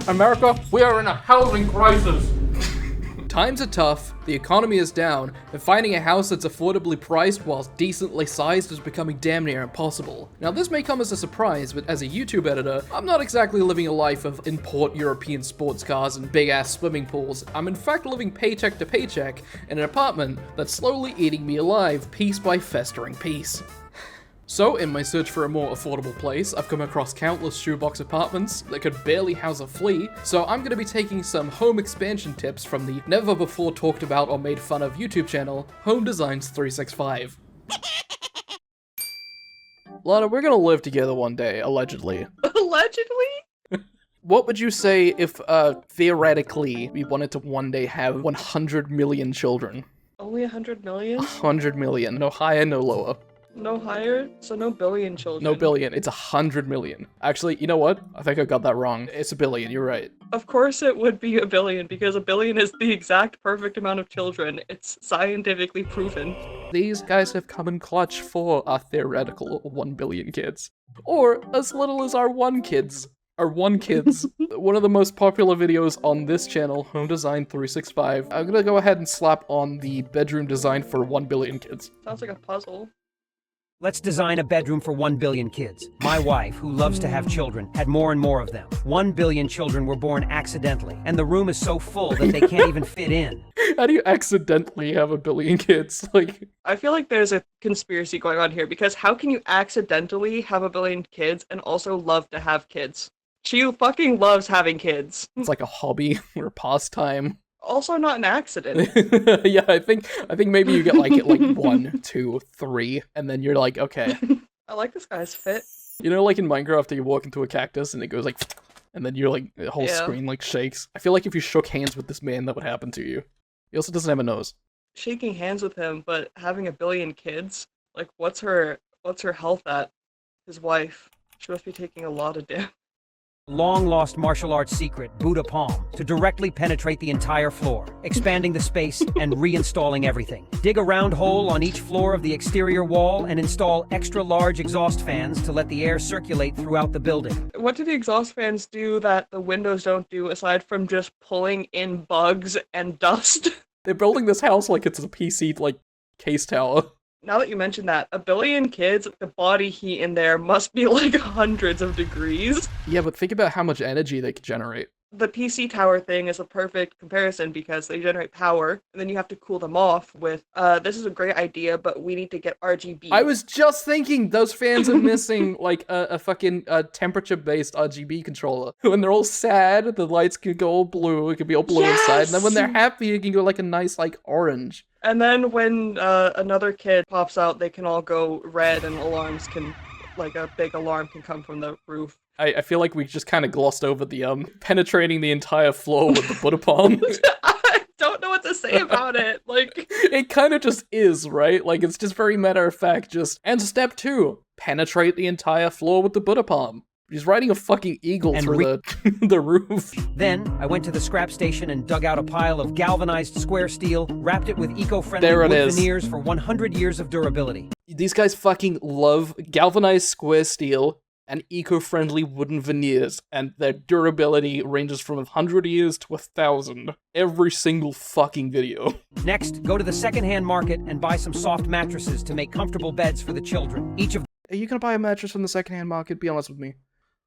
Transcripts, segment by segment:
America, we are in a housing crisis. Times are tough, the economy is down, and finding a house that's affordably priced whilst decently sized is becoming damn near impossible. Now this may come as a surprise, but as a YouTube editor, I'm not exactly living a life of import European sports cars and big ass swimming pools. I'm in fact living paycheck to paycheck in an apartment that's slowly eating me alive piece by festering piece. So, in my search for a more affordable place, I've come across countless shoebox apartments that could barely house a flea, so I'm going to be taking some home expansion tips from the never before talked about or made fun of YouTube channel, Home Designs 365. Lana, we're gonna live together one day, allegedly. Allegedly? What would you say if, theoretically, we wanted to one day have 100 million children? Only 100 million? 100 million, no higher, no lower. No higher? So no billion children? No billion, it's 100 million. Actually, you know what? I think I got that wrong. It's a billion, you're right. Of course it would be a billion, because a billion is the exact perfect amount of children. It's scientifically proven. These guys have come in clutch for our theoretical 1 billion kids. Or as little as our 1 kids. Our 1 kids. One of the most popular videos on this channel, Home Design 365. I'm gonna go ahead and slap on the bedroom design for 1 billion kids. Sounds like a puzzle. Let's design a bedroom for 1 billion kids. My wife, who loves to have children, had more and more of them. 1 billion children were born accidentally, and the room is so full that they can't even fit in. How do you accidentally have 1 billion kids? Like, I feel like there's a conspiracy going on here, because how can you accidentally have 1 billion kids and also love to have kids? She fucking loves having kids. it's like a hobby or a pastime. Also not an accident. Yeah, I think maybe you get like 1, 2, 3, and then you're like, okay. I like this guy's fit. You know, like in Minecraft, you walk into a cactus and it goes like, and then you're like, the whole screen like shakes. I feel like if you shook hands with this man, that would happen to you. He also doesn't have a nose. Shaking hands with him, but having 1 billion kids, like what's her health at? His wife. She must be taking a lot of damage. Long-lost martial arts secret, Buddha Palm, to directly penetrate the entire floor, expanding the space and reinstalling everything. Dig a round hole on each floor of the exterior wall and install extra-large exhaust fans to let the air circulate throughout the building. What do the exhaust fans do that the windows don't do, aside from just pulling in bugs and dust? They're building this house like it's a PC, like, case tower. Now that you mention that, 1 billion kids, the body heat in there must be like hundreds of degrees. Yeah, but think about how much energy they could generate. The PC tower thing is a perfect comparison because they generate power, and then you have to cool them off with, this is a great idea, but we need to get RGB. I was just thinking those fans are missing, like, a fucking temperature-based RGB controller. When they're all sad, the lights can go all blue, it can be all blue inside, and then when they're happy, it can go like a nice, like, orange. And then when another kid pops out, they can all go red, and alarms can, like a big alarm can come from the roof. I feel like we just kind of glossed over the, penetrating the entire floor with the Buddha Palm. I don't know what to say about it, like... It kind of just is, right? Like, it's just very matter of fact, just... And step 2, penetrate the entire floor with the Buddha Palm. He's riding a fucking eagle And through the roof. Then, I went to the scrap station and dug out a pile of galvanized square steel, wrapped it with eco-friendly There it wood is. veneers for 100 years of durability. These guys fucking love galvanized square steel and eco-friendly wooden veneers, and their durability ranges from 100 years to 1,000. Every single fucking video. Next, go to the secondhand market and buy some soft mattresses to make comfortable beds for the children. Each of Are you gonna buy a mattress from the secondhand market? Be honest with me.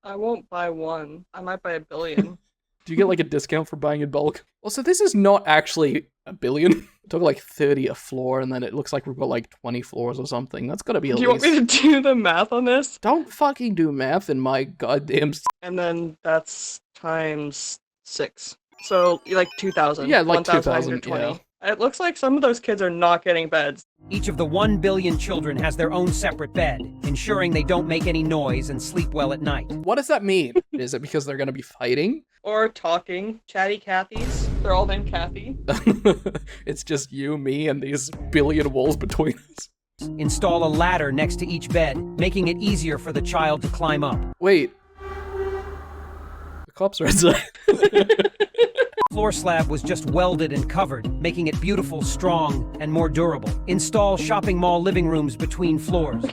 I won't buy one. I might buy 1 billion. Do you get like a discount for buying in bulk? Also, this is not actually 1 billion. We're talking like 30 a floor, and then it looks like we've got like 20 floors or something. That's gotta be at Do you least... want me to do the math on this? Don't fucking do math in my goddamn... And then that's times 6. So, like 2,000. Yeah, like 2,000, 1,920. It looks like some of those kids are not getting beds. Each of the 1 billion children has their own separate bed, ensuring they don't make any noise and sleep well at night. What does that mean? Is it because they're gonna be fighting? Or talking. Chatty Cathys. They're all named Kathy. It's just you, me, and these billion walls between us. Install a ladder next to each bed, making it easier for the child to climb up. Wait. The cops are inside. Floor slab was just welded and covered, making it beautiful, strong, and more durable. Install shopping mall living rooms between floors.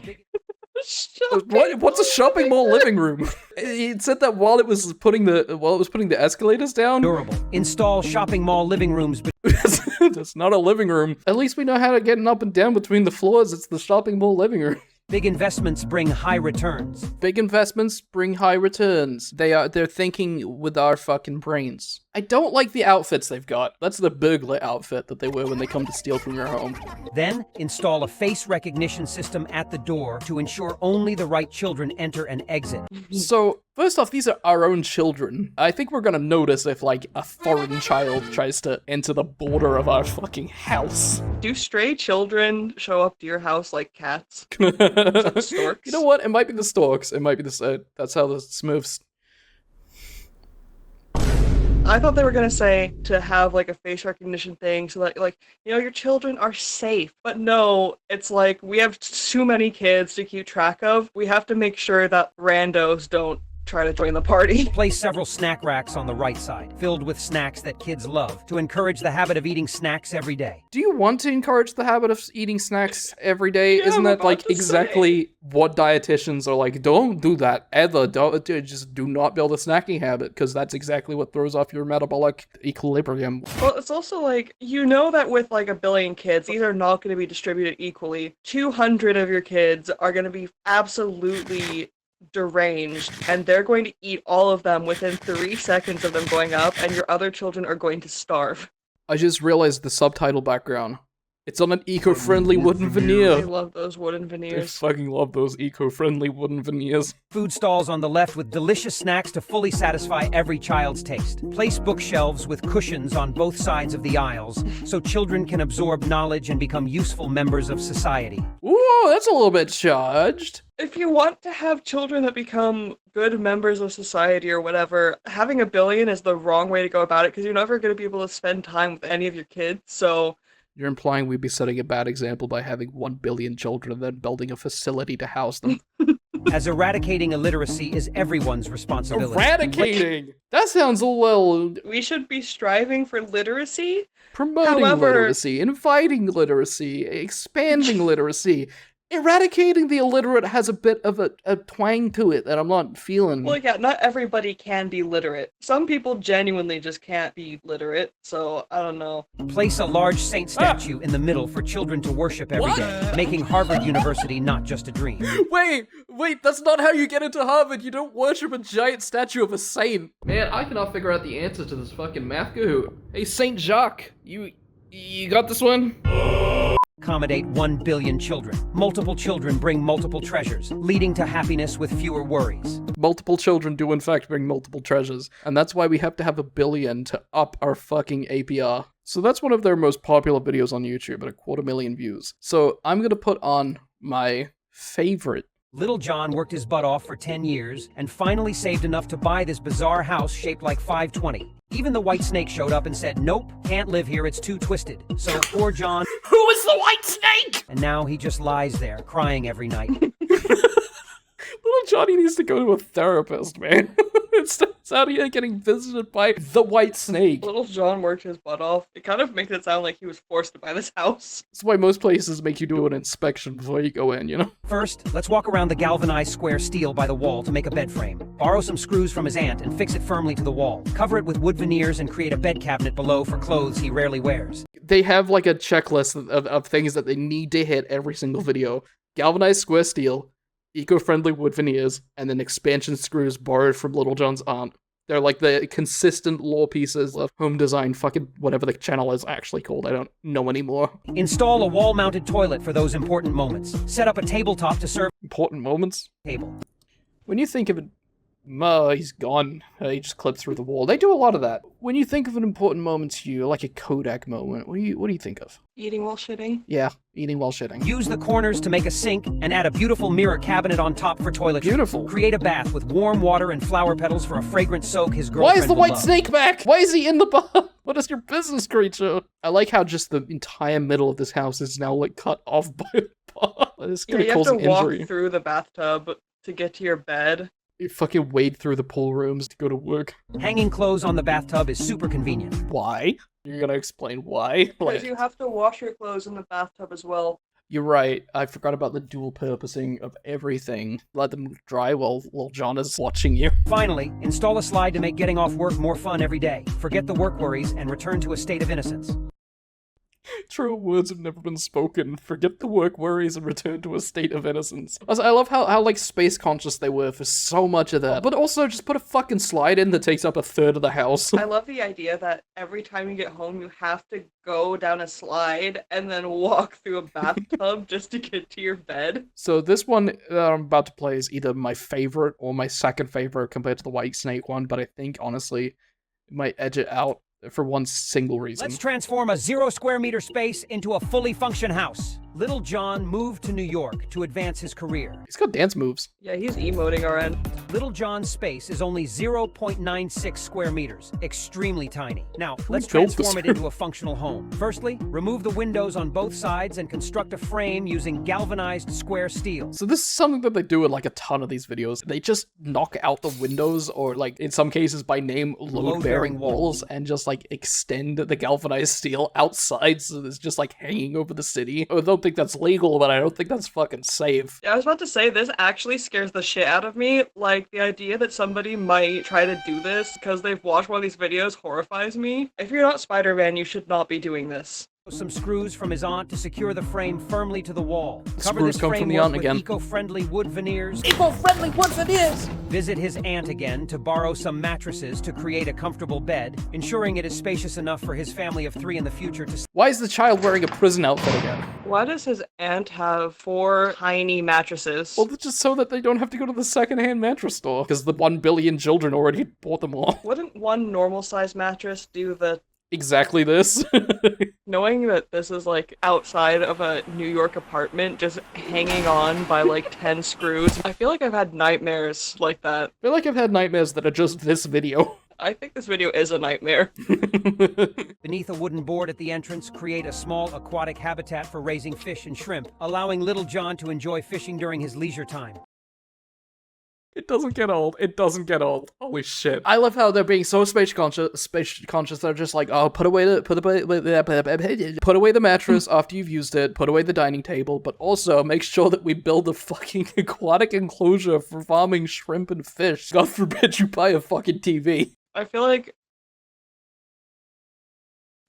What's a shopping mall living room? It said that while it was putting the escalators down. Durable. Install shopping mall living rooms. That's not a living room. At least we know how to get up and down between the floors. It's the shopping mall living room. Big investments bring high returns. Big investments bring high returns. They're thinking with our fucking brains. I don't like the outfits they've got. That's the burglar outfit that they wear when they come to steal from your home. Then, install a face recognition system at the door to ensure only the right children enter and exit. So, first off, these are our own children. I think we're gonna notice if, like, a foreign child tries to enter the border of our fucking house. Do stray children show up to your house like cats? Storks? You know what? It might be the storks. It might be the... that's how the Smurfs... I thought they were gonna say to have like a face recognition thing so that like, you know, your children are safe. But no, it's like we have too many kids to keep track of. We have to make sure that randos don't try to join the party. Place several snack racks on the right side, filled with snacks that kids love, to encourage the habit of eating snacks every day. Do you want to encourage the habit of eating snacks every day? Yeah, Isn't I'm that about like to exactly what dietitians are like? Don't do that ever. Just do not build a snacking habit, because that's exactly what throws off your metabolic equilibrium. Well, it's also like, you know that with like 1 billion kids, these are not going to be distributed equally. 200 of your kids are going to be absolutely deranged, and they're going to eat all of them within 3 seconds of them going up, and your other children are going to starve. I just realized the subtitle background. It's on an eco-friendly wooden veneer. I love those wooden I veneers. fucking love those eco-friendly wooden veneers. Food stalls on the left with delicious snacks to fully satisfy every child's taste. Place bookshelves with cushions on both sides of the aisles so children can absorb knowledge and become useful members of society. Ooh, that's a little bit charged. If you want to have children that become good members of society or whatever, having 1 billion is the wrong way to go about it, because you're never going to be able to spend time with any of your kids, so... You're implying we'd be setting a bad example by having 1 billion children and then building a facility to house them. As eradicating illiteracy is everyone's responsibility. Eradicating! That sounds a little... We should be striving for literacy. Promoting However- literacy, inviting literacy, expanding literacy. Eradicating the illiterate has a bit of a twang to it that I'm not feeling. Well, yeah, not everybody can be literate. Some people genuinely just can't be literate, so I don't know. Place a large saint statue in the middle for children to worship every day, making Harvard University not just a dream. Wait, that's not how you get into Harvard. You don't worship a giant statue of a saint. Man, I cannot figure out the answer to this fucking math Kahoot. Hey, Saint Jacques, you got this one? Accommodate 1 billion children. Multiple children bring multiple treasures, leading to happiness with fewer worries. Multiple children do in fact bring multiple treasures, and that's why we have to have 1 billion to up our fucking APR. So that's one of their most popular videos on YouTube at 250,000 views. So I'm gonna put on my favorite. Little John worked his butt off for 10 years and finally saved enough to buy this bizarre house shaped like 520. Even the white snake showed up and said, nope, can't live here, it's too twisted. So poor John... Who is the white snake? And now he just lies there, crying every night. Little Johnny needs to go to a therapist, man. It's out here getting visited by the white snake. Little John worked his butt off. It kind of makes it sound like he was forced to buy this house. That's why most places make you do an inspection before you go in, you know? First, let's walk around the galvanized square steel by the wall to make a bed frame. Borrow some screws from his aunt and fix it firmly to the wall. Cover it with wood veneers and create a bed cabinet below for clothes he rarely wears. They have like a checklist of things that they need to hit every single video. Galvanized square steel, eco-friendly wood veneers, and then expansion screws borrowed from Little John's aunt. They're like the consistent lore pieces of home design, fucking whatever the channel is actually called. I don't know anymore. Install a wall-mounted toilet for those important moments. Set up a tabletop to serve Important moments? table. When you think of it, he's gone. He just clipped through the wall. They do a lot of that. When you think of an important moment to you, like a Kodak moment, what do you think of? Eating while shitting? Yeah, eating while shitting. Use the corners to make a sink and add a beautiful mirror cabinet on top for toiletry. Beautiful. Create a bath with warm water and flower petals for a fragrant soak his Why girlfriend is the will white love. snake back? Why is he in the bar? What is your business, creature? I like how just the entire middle of this house is now like cut off by a bar. This is Yeah, gonna you have cause to an walk injury. through the bathtub to get to your bed. You fucking wade through the pool rooms to go to work. Hanging clothes on the bathtub is super convenient. Why? You're gonna explain why? Because you have to wash your clothes in the bathtub as well. You're right. I forgot about the dual purposing of everything. Let them dry while Lil Jon is watching you. Finally, install a slide to make getting off work more fun every day. Forget the work worries and return to a state of innocence. True words have never been spoken. Forget the work worries and return to a state of innocence. Also, I love how like space conscious they were for so much of that. But also just put a fucking slide in that takes up a third of the house. I love the idea that every time you get home, you have to go down a slide and then walk through a bathtub just to get to your bed. So this one that I'm about to play is either my favorite or my second favorite compared to the White Snake one, but I think honestly it might edge it out for one single reason. Let's transform a 0 square meter space into a fully functioning house. Little Jon moved to New York to advance his career. He's got dance moves. Yeah, he's emoting our end. Little Jon's space is only 0.96 square meters, extremely tiny. Now, let's built this transform it into a functional home. Firstly, remove the windows on both sides and construct a frame using galvanized square steel. So this is something that they do in like a ton of these videos. They just knock out the windows, or like in some cases by name, load-bearing walls, and just like extend the galvanized steel outside so it's just like hanging over the city. I don't think that's legal, but I don't think that's fucking safe. I was about to say, this actually scares the shit out of me. Like, the idea that somebody might try to do this because they've watched one of these videos horrifies me. If you're not Spider-Man, you should not be doing this. Some screws from his aunt to secure the frame firmly to the wall. Cover Screws this come from the framework aunt with again. eco-friendly wood veneers. Eco-friendly wood veneers! Visit his aunt again to borrow some mattresses to create a comfortable bed, ensuring it is spacious enough for his family of 3 in the future to... Why is the child wearing a prison outfit again? Why does his aunt have 4 tiny mattresses? Well, that's just so that they don't have to go to the secondhand mattress store, because the 1 billion children already bought them all. Wouldn't one normal-sized mattress do the... Exactly this. Knowing that this is like outside of a New York apartment, just hanging on by like 10 screws, I feel like I've had nightmares like that. I feel like I've had nightmares that are just this video. I think this video is a nightmare. Beneath a wooden board at the entrance, create a small aquatic habitat for raising fish and shrimp, allowing Little Jon to enjoy fishing during his leisure time. It doesn't get old. It doesn't get old. Holy shit. I love how they're being so space conscious. They're just like, oh, put away the mattress after you've used it. Put away the dining table, but also make sure that we build a fucking aquatic enclosure for farming shrimp and fish. God forbid you buy a fucking TV. I feel like...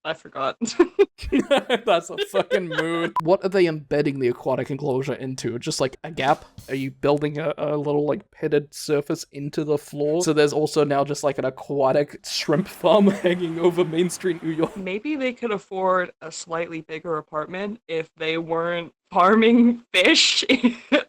I forgot. That's a fucking mood. What are they embedding the aquatic enclosure into? Just like a gap? Are you building a little like pitted surface into the floor? So there's also now just like an aquatic shrimp farm hanging over Main Street, New York. Maybe they could afford a slightly bigger apartment if they weren't farming fish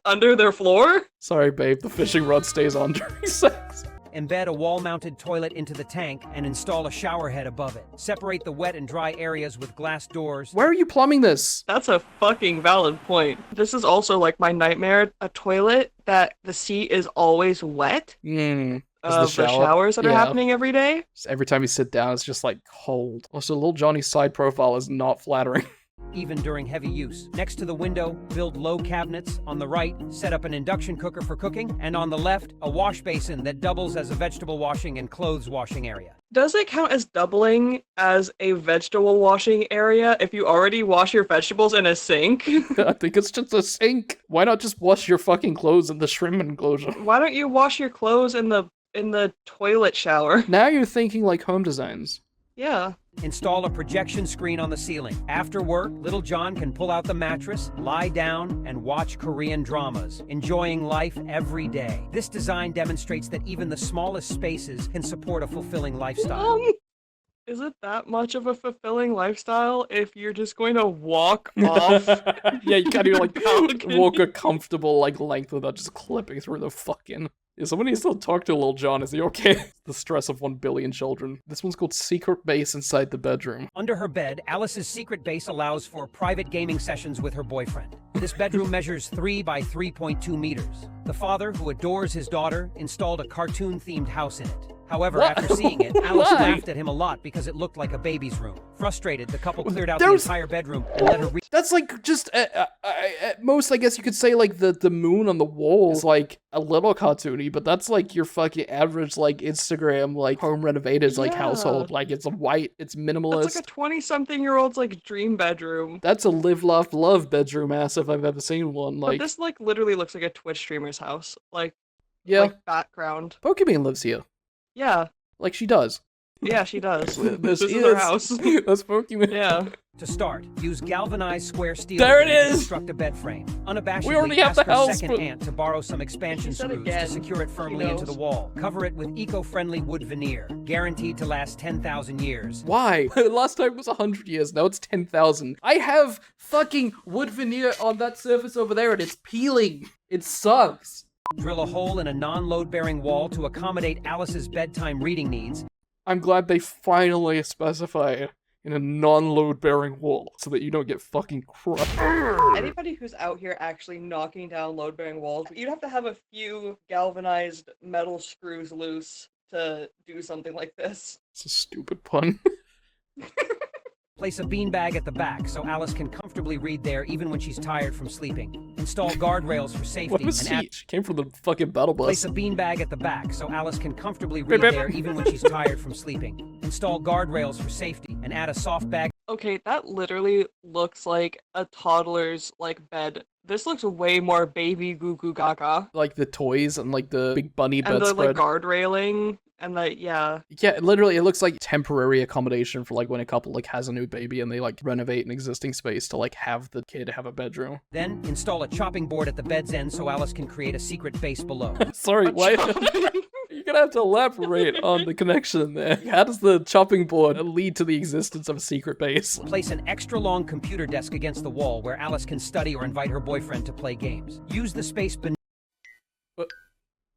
under their floor. Sorry, babe, the fishing rod stays on during sex. Embed a wall-mounted toilet into the tank and install a shower head above it. Separate the wet and dry areas with glass doors. Where are you plumbing this? That's a fucking valid point. This is also like my nightmare, a toilet that the seat is always wet. The showers that are happening every day. Just every time you sit down, it's just like cold. Also, Lil Johnny's side profile is not flattering. Even during heavy use. Next to the window, build low cabinets. On the right, set up an induction cooker for cooking. And on the left, a wash basin that doubles as a vegetable washing and clothes washing area. Does it count as doubling as a vegetable washing area if you already wash your vegetables in a sink? I think it's just a sink. Why not just wash your fucking clothes in the shrimp enclosure? Why don't you wash your clothes in the toilet shower? Now you're thinking like home designs. Yeah. Install a projection screen on the ceiling. After work, Little Jon can pull out the mattress, lie down, and watch Korean dramas, enjoying life every day. This design demonstrates that even the smallest spaces can support a fulfilling lifestyle. Is it that much of a fulfilling lifestyle if you're just going to walk off? Yeah, you can't even like balcony? walk a comfortable like length without just clipping through the fucking... Yeah, someone needs to talk to Lil Jon. Is he okay? The stress of 1 billion children. This one's called Secret Base Inside the Bedroom. Under her bed, Alice's secret base allows for private gaming sessions with her boyfriend. This bedroom measures 3 by 3.2 meters. The father, who adores his daughter, installed a cartoon-themed house in it. However, What? after seeing it, Alice Why? laughed at him a lot because it looked like a baby's room. Frustrated, the couple cleared out the There's- entire bedroom and let her read. That's like just at most, I guess you could say like the moon on the wall is like a little cartoony, but that's like your fucking average like Instagram like home renovated like Yeah. household. Like it's a white, it's minimalist. That's like a 20-something-year-old's like dream bedroom. That's a live, laugh, love bedroom ass if I've ever seen one. But Like, this like literally looks like a Twitch streamer's house. Like background. Pokemon lives here. Yeah. Like she does. Yeah, she does. This This is her house. That's Pokemon. Yeah. To start, use galvanized square steel There it to is! construct a bed frame. Unabashedly We already have ask the her house, second but- aunt to borrow some expansion She said screws again, to secure it firmly he into the knows. wall. Cover it with eco-friendly wood veneer, guaranteed to last 10,000 years. Why? Last time was 100 years, now it's 10,000. I have fucking wood veneer on that surface over there and it's peeling. It sucks. Drill a hole in a non-load-bearing wall to accommodate Alice's bedtime reading needs. I'm glad they finally specify in a non-load bearing wall so that you don't get fucking crushed. Anybody who's out here actually knocking down load-bearing walls, you'd have to have a few galvanized metal screws loose to do something like this. It's a stupid pun. Place a beanbag at the back so Alice can comfortably read there even when she's tired from sleeping. Install guardrails for What safety was and add. she came from the fucking battle Place bus. a beanbag at the back so Alice can comfortably read Beep, beep. there even when she's tired from sleeping. Install guardrails for safety and add a soft bag. Okay, that literally looks like a toddler's like bed. This looks way more baby goo goo gaga. Like the toys and like the big bunny And the bedspread. like guard railing and the yeah. Yeah, literally, it looks like temporary accommodation for like when a couple like has a new baby and they like renovate an existing space to like have the kid have a bedroom. Then install a chopping board at the bed's end so Alice can create a secret base below. Sorry, why? You're gonna have to elaborate on the connection there. How does the chopping board lead to the existence of a secret base? Place an extra long computer desk against the wall where Alice can study or invite her boyfriend to play games. Use the space beneath.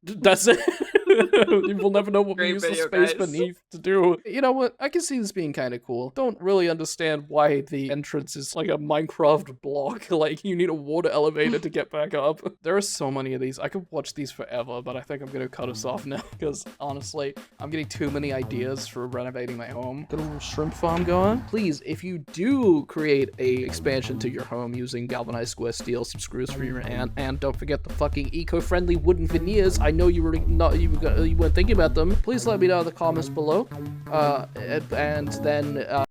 That's it. We'll never know what we Great use the video, space guys. beneath to do. You know what? I can see this being kind of cool. Don't really understand why the entrance is like a Minecraft block. Like, you need a water elevator to get back up. There are so many of these. I could watch these forever, but I think I'm gonna cut us off now because honestly, I'm getting too many ideas for renovating my home. Got a little shrimp farm going. Please, if you do create a expansion to your home using galvanized square steel, some screws for your aunt, and don't forget the fucking eco-friendly wooden veneers. I know you weren't thinking about them. Please let me know in the comments below. And then